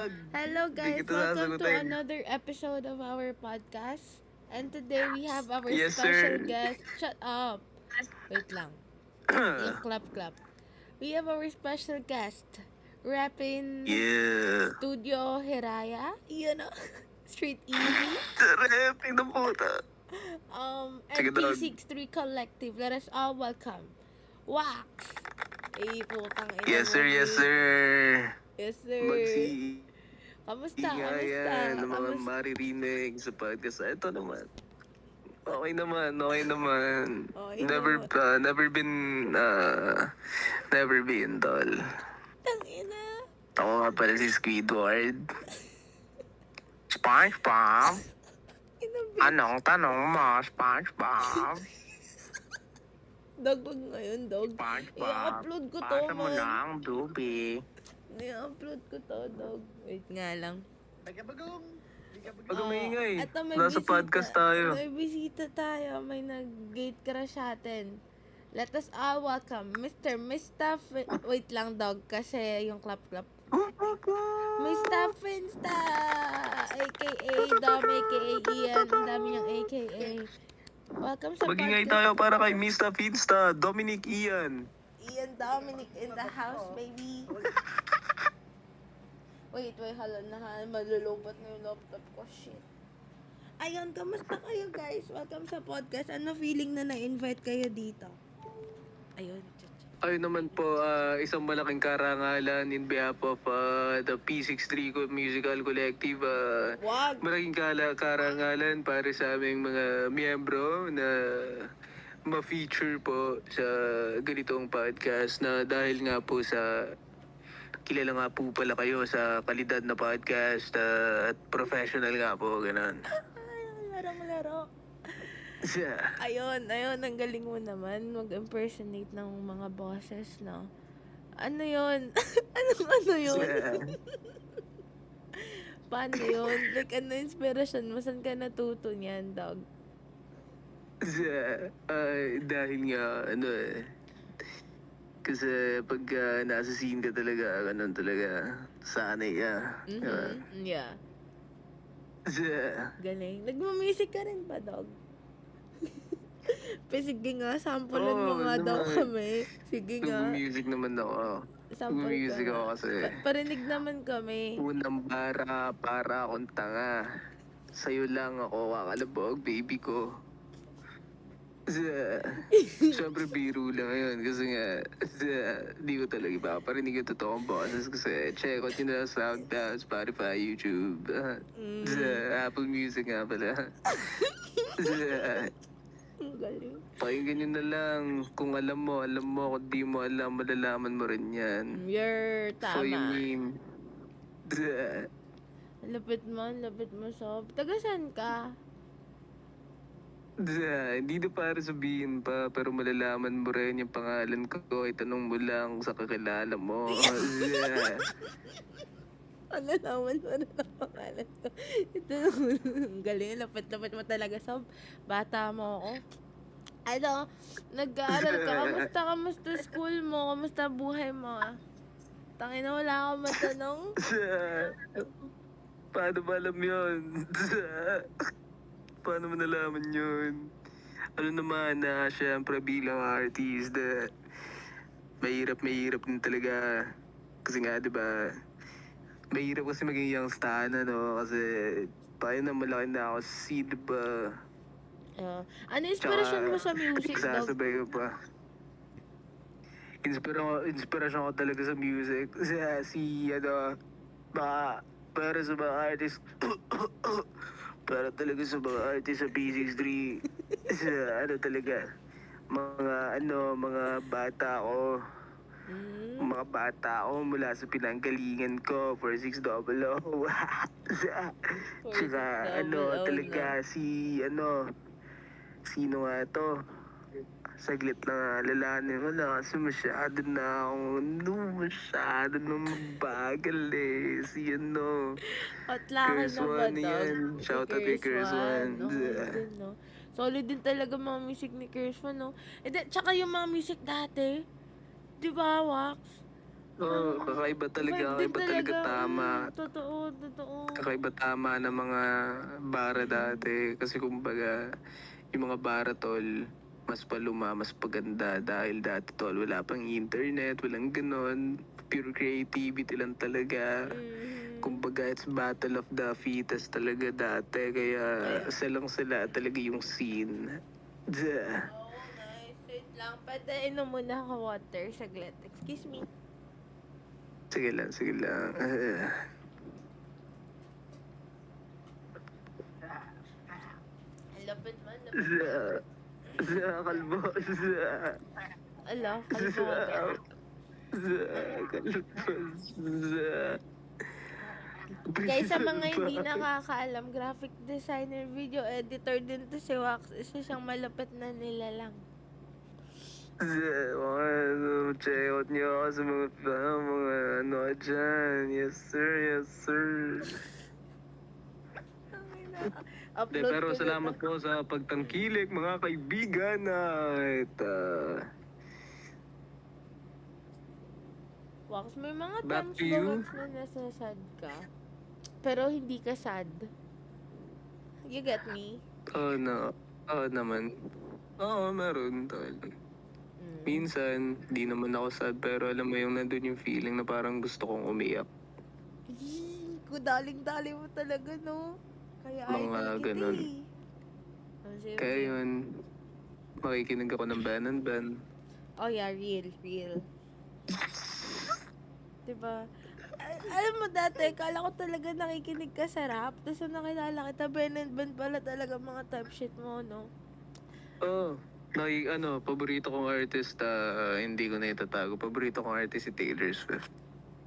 Hello Hindi guys, kita welcome to sasagutin. another episode of our podcast. And today we have our Yes, special sir. guest. Shut up. Wait lang. Yung clap clap. We have our special guest. Rapping Yeah. Studio Hiraya. You know, Street Easy. Sarap, ng puta. And Sige, dog. P63 Collective. Let us all welcome Wax. Eh, putang ina Yes, sir. mo, Yes, Vic. sir. Yes, sir. Kamusta? Mag-iingayan Kamusta? ng mga maririnig sa podcast. Ito naman. Okay naman. Okay naman. Okay Never, naman. never been, tol. Tangina. Ako nga pala si Squidward. SpongeBob? Inabi. Anong tanong mo, SpongeBob? Dog, wag ngayon, dog. SpongeBob, I-upload ko to, pasa mo man. na ang dubi. I-upload ko to, dog. Wait nga lang. Pag umingay, Eto, may nasa bisita. podcast tayo. May bisita tayo. May nag-gate crush atin. Let us all welcome Mr. Wait lang, dog. Kasi yung clap-clap. Mr. Finsta! A.K.A. Dom, A.K.A. Ian. Ang dami niyang A.K.A. Welcome sa Mag-ingay podcast. tayo para kay Mr. Finsta, Dominic Ian. Ian Dominic in the house, baby. Wait, hala na. Malulobot na yung laptop ko. Shit. Ayun, kamusta kayo guys? Welcome sa podcast. Ano feeling na na-invite kayo dito? Ayun. Ayun naman po, isang malaking karangalan in behalf of the P63 Musical Collective. Wag! Malaking karangalan para sa aming mga miyembro na ma-feature po sa ganitong podcast na dahil nga po sa kilala nga po pala kayo sa kalidad na podcast at professional nga po, ganun. Ay, larong-laro. Yeah. Ayun, ang galing mo naman mag-impersonate ng mga bosses, no? Ano yun? ano yun? Yeah. Paano yun? Like, ano inspiration mo? Saan ka natuto niyan, dog? Dahil nga, kasi pag nasa scene ka talaga, ganun talaga, sanay ka. Mm-hmm. Yeah. Yeah. Galing. Nagmamusik ka rin ba, dog? Sige nga, samplean mo Oo, nga daw naman. kami. Sige nga. Nag-music naman ako. Sample ka Nag-music ako nga. kasi. Parinig naman kami. Unang bara, para akong tanga. Sa'yo lang ako kakalabog, baby ko. Siyempre biro lang yun kasi nga di ko talaga ipaparinig yung totoong boses kasi check out yun na SoundCloud, Spotify, YouTube, Apple Music nga pala. Ang galing. Pakinggan nyo na lang kung alam mo, kung di mo alam, malalaman mo rin yan. You're So you tama. mean, Lapit mo, Sob. Taga saan ka? hindi na para sabihin pa, pero malalaman mo rin yung pangalan ko. Itanong mo lang sa kakilala mo. Ano naman mo na ang pangalan ko. Ito, ang galing. Lapit mo talaga, Sob. Bata mo ako. Ano, nag-aaral ka. Kamusta school mo? Kamusta buhay mo? Tangina, wala akong matanong. Paano ba alam yun? Paano mo nalaman yun? Ano naman na syempre bilang artist, mahirap din talaga. Kasi nga, di ba, mahirap kasi maging young star na, no? Kasi tayo na malaki na ako si, di ba? Ano inspiration mo sa music, dog? Sasabay ko pa. Inspirasyon ko talaga sa music. Baka, para sa mga artist, para talaga sa mga artist sa P63, talaga, mga bata ko, mga bata ko mula sa pinanggalingan ko, 4600. Tsaka, 4600 talaga, sino nga to? Saglit na alalahanin mo na kasi masyado na mabagal eh. Patlaki Curse na ba, One dog? yan. Si Shout out kay Curse One. Okay din, no? Solid din talaga mga music ni Curse One, no? Tsaka yung mga music dati, di ba, Wax? Oo, kakaiba Vibe din talaga talaga. tama. Totoo. Kakaiba tama ng mga bara dati. Kasi kumbaga, yung mga bara tol, mas paluma, mas paganda. Dahil dati tol, wala pang internet, walang ganon. Pure creativity lang talaga. Mhm. Kumbaga, it's battle of the fittest talaga dati. Kaya salang sila talaga yung scene. Duh. Oh, nice. Wait lang. Pwede inom muna ako water. Saglit. Excuse me. Sige lang, sige lang. Lapit man, lapit man. Kalbo. Ala, kalbo ka daw. Kalbo. Guys, sa mga hindi nakakaalam, graphic designer, video editor din to si Wax. Isa siyang malapit na nilalang. Check out niyo ako sa mga ano dyan. Yes sir, yes sir. Upload Pero ko na salamat to. po sa pagtangkilik mga kaibigan at Wax, may mga back times to ba you. Wax na nasasad ka? Pero hindi ka sad. You get me? Oo na. Oo naman. Oo, meron. Minsan, di naman ako sad pero alam mo yung nandun yung feeling na parang gusto kong umiyak. Kudaling-dali mo talaga, no? Kaya Mga idol kita ganun. eh. Oh, sige, Kaya sige. yun, makikinig ako ng ban and ban. Oh yeah, real. Diba? Alam mo dati, kala ko talaga nakikinig ka sa rap. Tapos nung nakilala kita, Ben and Ben pala talaga mga type shit mo, no? Oo. Paborito kong artist, hindi ko na itatago. Paborito kong artist si Taylor Swift.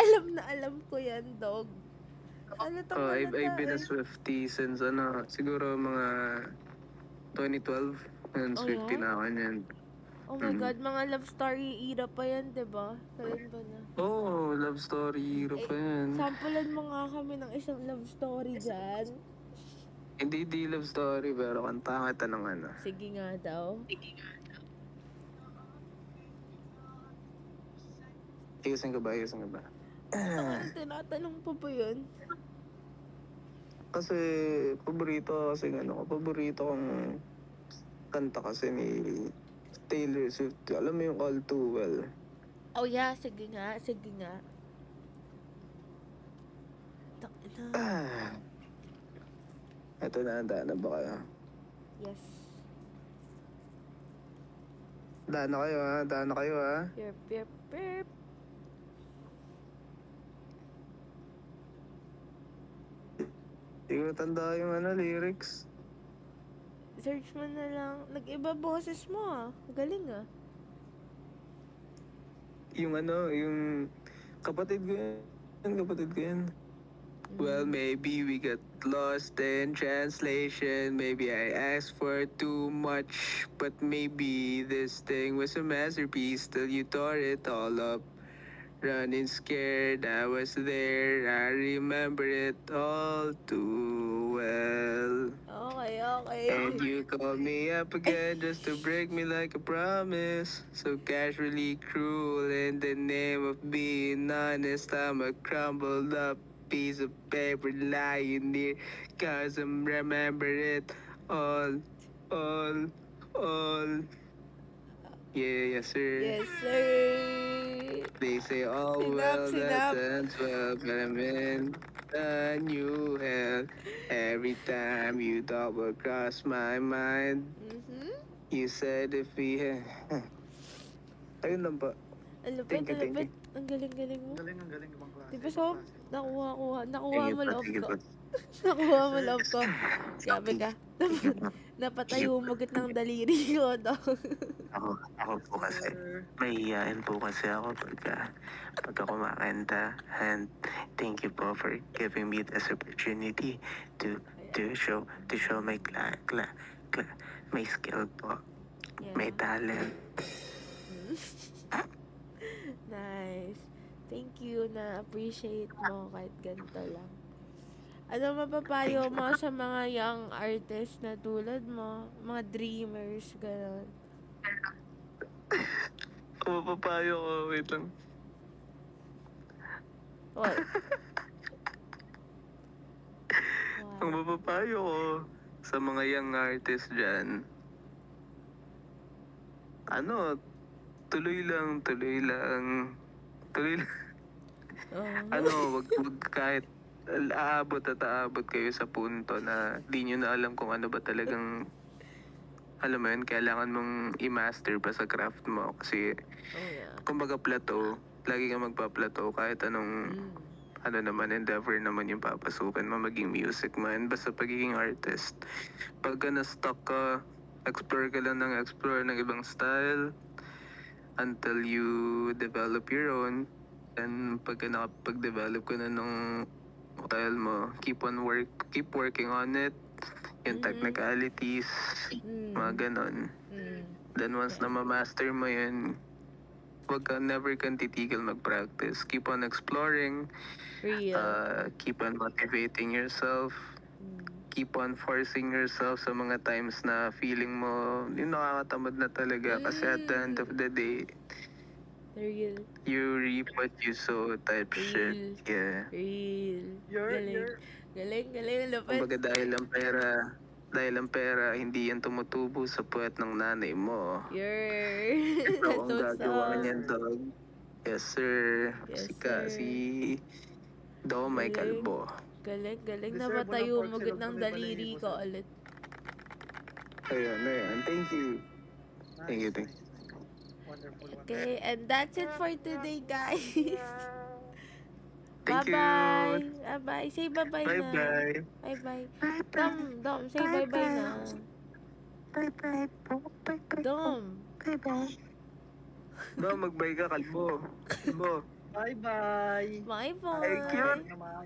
Alam ko yan, dog. Halatang Oh, I've halata been a eh. Swiftie since siguro mga 2012. And Oh Swiftie yeah? na ako niyan. Oh my God, mga love story era pa yan, diba? Kailan ba na? Oh, love story, hero Eh, pa yan. sampulan mo nga kami ng isang love story dyan. Hindi di love story, pero kanta kita ng ano. Sige nga daw. Ayusin ka ba? Tinatanong pa ba yun? Kasi, paborito kong kanta kasi ni Taylor Swift. Alam mo yung All Too Well. Oh yeah, sige nga. Takina. Ito na, handa na ba kayo? Yes. Handa na kayo ha. Yep. Hindi ko tanda yung lyrics. Search mo na lang. Nag-iba boses mo ah. Galing ah. Yung kapatid ko yan. Well, maybe we got lost in translation. Maybe I asked for too much. But maybe this thing was a masterpiece till you tore it all up. Running scared, I was there. I remember it all too well. Okay. And you called me up again just to break me like a promise. So casually cruel in the name of being honest. I'm a crumbled up piece of paper lying there. Cause I remember it all. Yeah, yes sir. Yes, sir. They say, oh well, that ends well, but I'm in a new hell. Every time you double cross my mind, you said if we had... Ayun lang pa. Ang Thank you. Ang galing mo. Galing ibang klase. Di ba so? Nakuha Thank mo you po, loob thank you ko. po. Nakuha mo loob ko. Grabe ka. Napatayo humagot ng daliri ko, dog. Ako po kasi, mahihiyain po kasi ako pagka kumakanta. And thank you po for giving me this opportunity to show my my skill po. May talent. Nice. Thank you na appreciate mo kahit ganito lang. Ano mapapayo mo sa mga young artists na tulad mo? Mga dreamers, gano'n. Mapapayo ko, wait lang. What? Ang What? mapapayo ko sa mga young artists dyan, ano, tuloy lang, tuloy lang. Tuloy lang. Oh. Wag kahit aabot at aabot kayo sa punto na di nyo na alam kung ano ba talagang, alam mo yun, kailangan mong i-master pa sa craft mo. Kasi, Oh, yeah. kumbaga plateau, lagi kang magpa-plateau kahit anong, ano naman, endeavor naman yung papasukan mo, maging music man, basta pagiging artist. Pagka na-stuck ka, explore ka lang ng explore ng ibang style until you develop your own. And pagka nakapag-develop ka na ng style mo, keep working on it, yung technicalities, mga ganon. Then once na ma-master mo yun, never kang titigil mag-practice. Keep on exploring, Real. keep on motivating yourself, keep on forcing yourself sa mga times na feeling mo yung nakakatamad na talaga. Kasi at the end of the day, Real. you reap what you sow type shit. Real. Yeah. Real. Galing. You're Galing, galing. Lupit. Kumbaga dahil ang pera, hindi yan tumutubo sa puwet ng nanay mo. You're Ikaw ang so gagawa sad. niyan, dog. Yes, sir. Yes, Si sir. Do may Galing. kalbo. Galing, galing na Deserve mo ng matayo pork mo silog ng na may daliri balahibo, ko sir. ulit. Ayun. Thank you. Thank you. nice. Wonderful, wonderful. Okay, and that's it for today, guys. Thank you. Bye-bye. Bye-bye. Say bye-bye na. Bye-bye. Bye-bye. Dom, say bye-bye na. Bye-bye po. Bye-bye po. Dom. Bye-bye. Do, mag-bye ka, kalbo. Kalbo. Bye-bye. Bye-bye. Thank you. Bye.